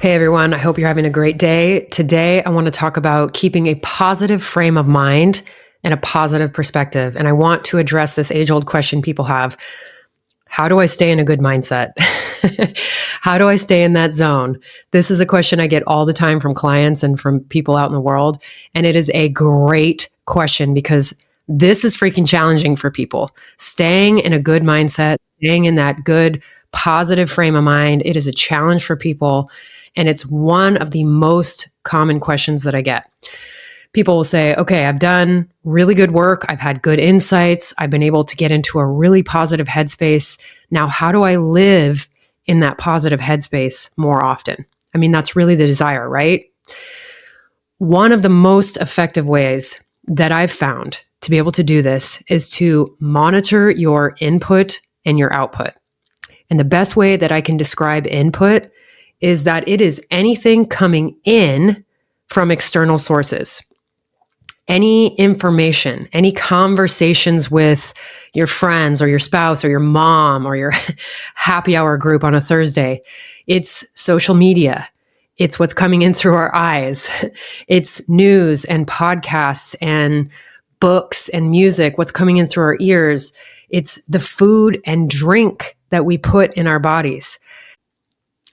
Hey everyone, I hope you're having a great day. Today, I want to talk about keeping a positive frame of mind and a positive perspective. And I want to address this age-old question people have. How do I stay in a good mindset? How do I stay in that zone? This is a question I get all the time from clients and from people out in the world. And it is a great question because this is freaking challenging for people. Staying in a good mindset, staying in that good, positive frame of mind, it is a challenge for people. And it's one of the most common questions that I get. People will say, okay, I've done really good work. I've had good insights. I've been able to get into a really positive headspace. Now, how do I live in that positive headspace more often? I mean, that's really the desire, right? One of the most effective ways that I've found to be able to do this is to monitor your input and your output. And the best way that I can describe input is that it is anything coming in from external sources. Any information, any conversations with your friends or your spouse or your mom or your happy hour group on a Thursday. It's social media. It's what's coming in through our eyes. It's news and podcasts and books and music, what's coming in through our ears. It's the food and drink that we put in our bodies.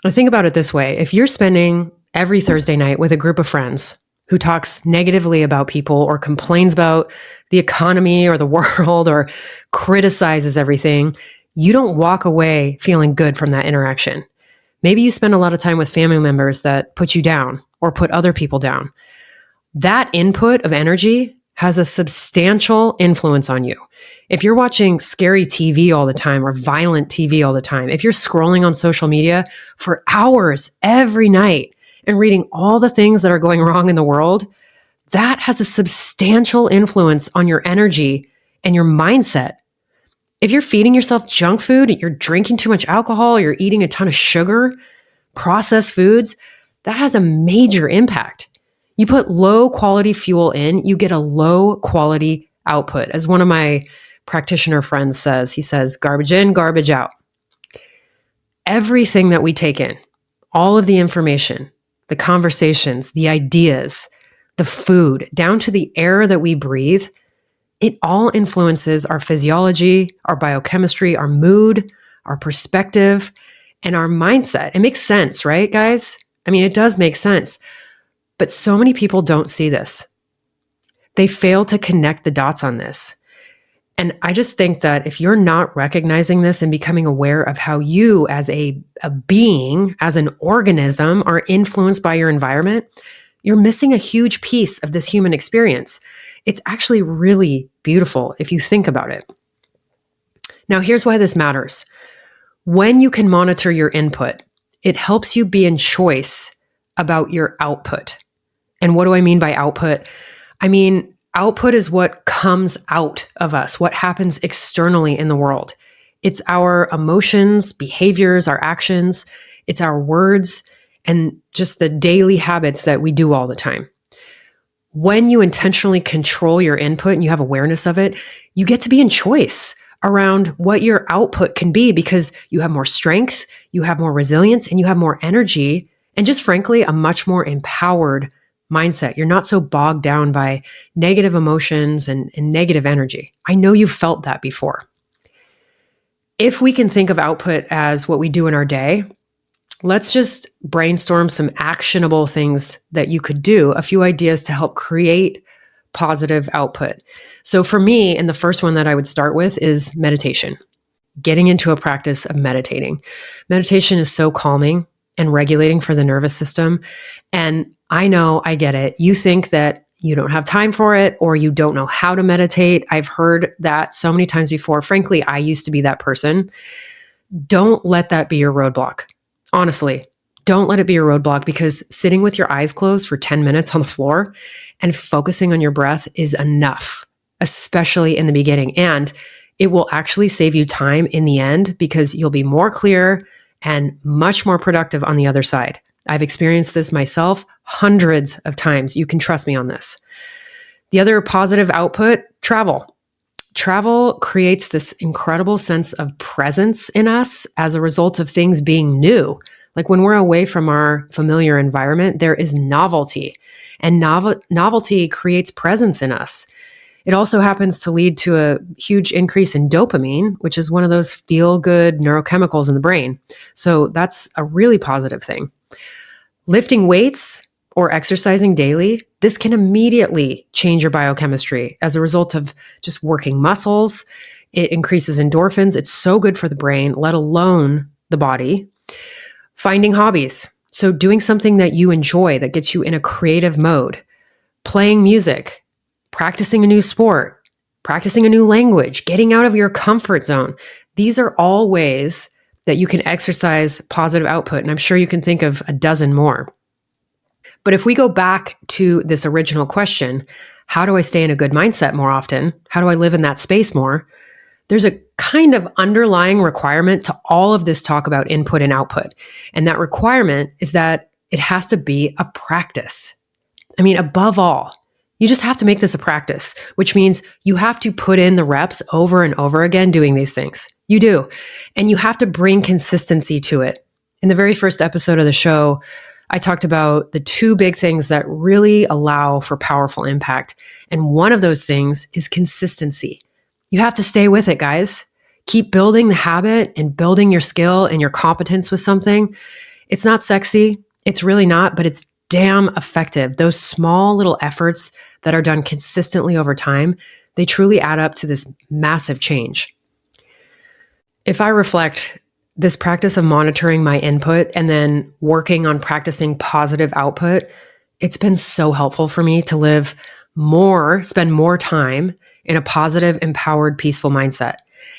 Think about it this way. If you're spending every Thursday night with a group of friends who talks negatively about people or complains about the economy or the world or criticizes everything, you don't walk away feeling good from that interaction. Maybe you spend a lot of time with family members that put you down or put other people down. That input of energy has a substantial influence on you. If you're watching scary TV all the time or violent TV all the time, if you're scrolling on social media for hours every night and reading all the things that are going wrong in the world, that has a substantial influence on your energy and your mindset. If you're feeding yourself junk food, you're drinking too much alcohol, you're eating a ton of sugar, processed foods, that has a major impact. You put low quality fuel in, you get a low quality output. As one of my practitioner friends says, he says, garbage in, garbage out. Everything that we take in, all of the information, the conversations, the ideas, the food, down to the air that we breathe, it all influences our physiology, our biochemistry, our mood, our perspective, and our mindset. It makes sense, right, guys? I mean, it does make sense. But so many people don't see this. They fail to connect the dots on this. And I just think that if you're not recognizing this and becoming aware of how you as a being, as an organism, are influenced by your environment, you're missing a huge piece of this human experience. It's actually really beautiful if you think about it. Now, here's why this matters. When you can monitor your input, it helps you be in choice about your output. And what do I mean by output? I mean, output is what comes out of us, what happens externally in the world. It's our emotions, behaviors, our actions, it's our words, and just the daily habits that we do all the time. When you intentionally control your input and you have awareness of it, you get to be in choice around what your output can be because you have more strength, you have more resilience, and you have more energy, and just frankly, a much more empowered mindset. You're not so bogged down by negative emotions and negative energy. I know you've felt that before. If we can think of output as what we do in our day, let's just brainstorm some actionable things that you could do, a few ideas to help create positive output. So for me, and the first one that I would start with is meditation. Getting into a practice of meditating. Meditation is so calming and regulating for the nervous system. And I know, I get it. You think that you don't have time for it or you don't know how to meditate. I've heard that so many times before. Frankly, I used to be that person. Don't let that be your roadblock. Honestly, don't let it be your roadblock because sitting with your eyes closed for 10 minutes on the floor and focusing on your breath is enough, especially in the beginning. And it will actually save you time in the end because you'll be more clear and much more productive on the other side. I've experienced this myself hundreds of times. You can trust me on this. The other positive output, travel. Travel creates this incredible sense of presence in us as a result of things being new. Like when we're away from our familiar environment, there is novelty, and novelty creates presence in us. It also happens to lead to a huge increase in dopamine, which is one of those feel-good neurochemicals in the brain. So that's a really positive thing. Lifting weights or exercising daily, this can immediately change your biochemistry as a result of just working muscles. It increases endorphins. It's so good for the brain, let alone the body. Finding hobbies. So doing something that you enjoy that gets you in a creative mode. Playing music, practicing a new sport, practicing a new language, getting out of your comfort zone. These are all ways that you can exercise positive output. And I'm sure you can think of a dozen more. But if we go back to this original question, how do I stay in a good mindset more often? How do I live in that space more? There's a kind of underlying requirement to all of this talk about input and output. And that requirement is that it has to be a practice. I mean, above all, you just have to make this a practice, which means you have to put in the reps over and over again doing these things. You do. And you have to bring consistency to it. In the very first episode of the show, I talked about the two big things that really allow for powerful impact. And one of those things is consistency. You have to stay with it, guys. Keep building the habit and building your skill and your competence with something. It's not sexy. It's really not, but it's damn effective. Those small little efforts that are done consistently over time, they truly add up to this massive change. If I reflect, this practice of monitoring my input and then working on practicing positive output, it's been so helpful for me to live more, spend more time in a positive, empowered, peaceful mindset.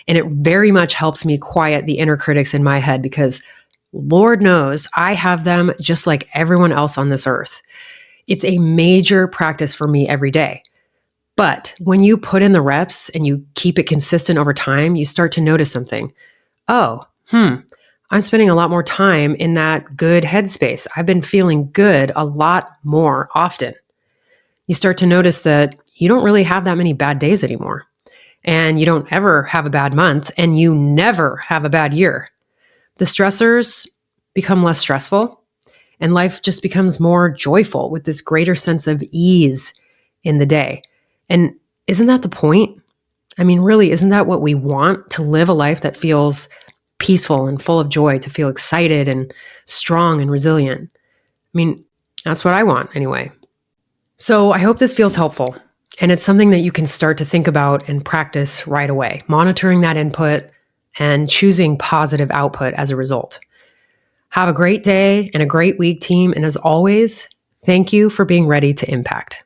And it very much helps me quiet the inner critics in my head because Lord knows I have them just like everyone else on this earth. It's a major practice for me every day. But when you put in the reps and you keep it consistent over time, you start to notice something. Oh, I'm spending a lot more time in that good headspace. I've been feeling good a lot more often. You start to notice that you don't really have that many bad days anymore. And you don't ever have a bad month, and you never have a bad year. The stressors become less stressful, and life just becomes more joyful with this greater sense of ease in the day. And isn't that the point? I mean, really, isn't that what we want? To live a life that feels peaceful and full of joy, to feel excited and strong and resilient. I mean, that's what I want anyway. So I hope this feels helpful. And it's something that you can start to think about and practice right away, monitoring that input and choosing positive output as a result. Have a great day and a great week, team. And as always, thank you for being ready to impact.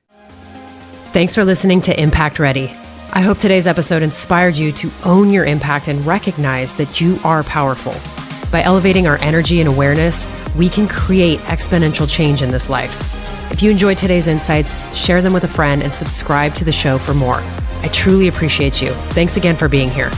Thanks for listening to Impact Ready. I hope today's episode inspired you to own your impact and recognize that you are powerful. By elevating our energy and awareness, we can create exponential change in this life. If you enjoyed today's insights, share them with a friend and subscribe to the show for more. I truly appreciate you. Thanks again for being here.